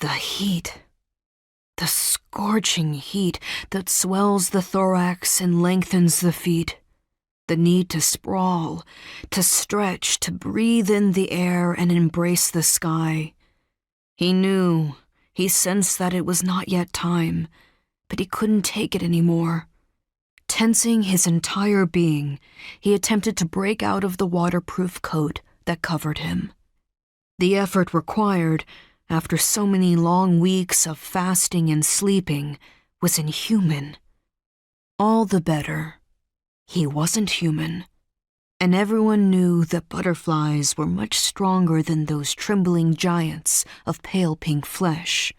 The heat. The scorching heat that swells the thorax and lengthens the feet. The need to sprawl, to stretch, to breathe in the air and embrace the sky. He knew, he sensed that it was not yet time, but he couldn't take it anymore. Tensing his entire being, he attempted to break out of the waterproof coat that covered him. The effort required, after so many long weeks of fasting and sleeping, was inhuman. All the better, he wasn't human, and everyone knew that butterflies were much stronger than those trembling giants of pale pink flesh.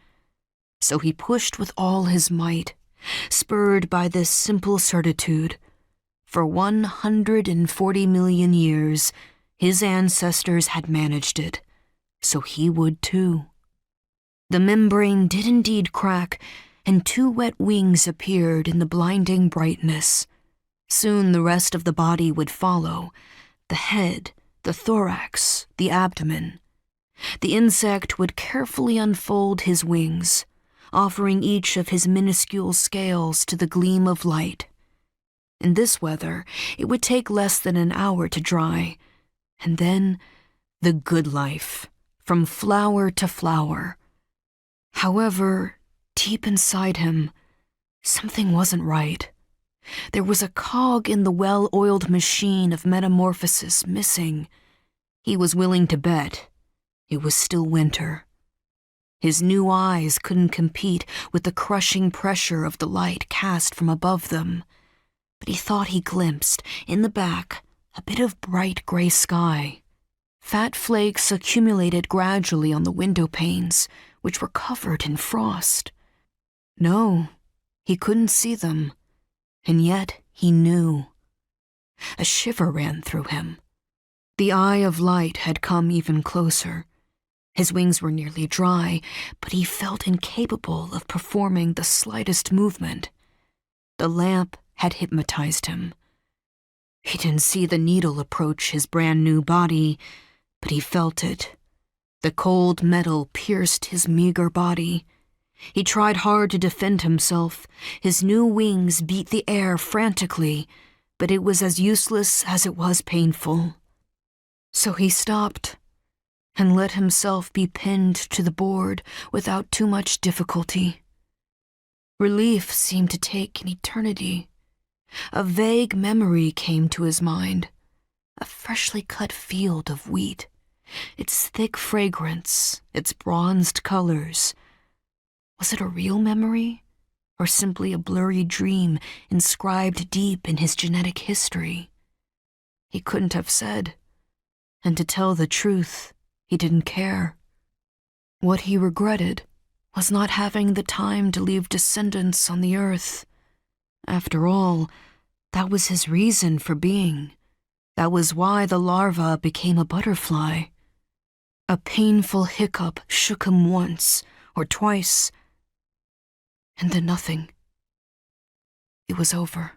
So he pushed with all his might, spurred by this simple certitude. For 140 million years, his ancestors had managed it, so he would too. The membrane did indeed crack, and 2 wet wings appeared in the blinding brightness. Soon the rest of the body would follow, the head, the thorax, the abdomen. The insect would carefully unfold his wings, offering each of his minuscule scales to the gleam of light. In this weather, it would take less than an hour to dry, and then the good life, from flower to flower. However, deep inside him, something wasn't right. There was a cog in the well-oiled machine of metamorphosis missing. He was willing to bet it was still winter. His new eyes couldn't compete with the crushing pressure of the light cast from above them, but he thought he glimpsed, in the back, a bit of bright gray sky. Fat flakes accumulated gradually on the window panes, which were covered in frost. No, he couldn't see them, and yet he knew. A shiver ran through him. The eye of light had come even closer. His wings were nearly dry, but he felt incapable of performing the slightest movement. The lamp had hypnotized him. He didn't see the needle approach his brand-new body, but he felt it. The cold metal pierced his meager body. He tried hard to defend himself. His new wings beat the air frantically, but it was as useless as it was painful. So he stopped and let himself be pinned to the board without too much difficulty. Relief seemed to take an eternity. A vague memory came to his mind, a freshly cut field of wheat, its thick fragrance, its bronzed colors. Was it a real memory, or simply a blurry dream inscribed deep in his genetic history? He couldn't have said, and to tell the truth, he didn't care. What he regretted was not having the time to leave descendants on the earth. After all, that was his reason for being. That was why the larva became a butterfly. A painful hiccup shook him once or twice, and then nothing. It was over.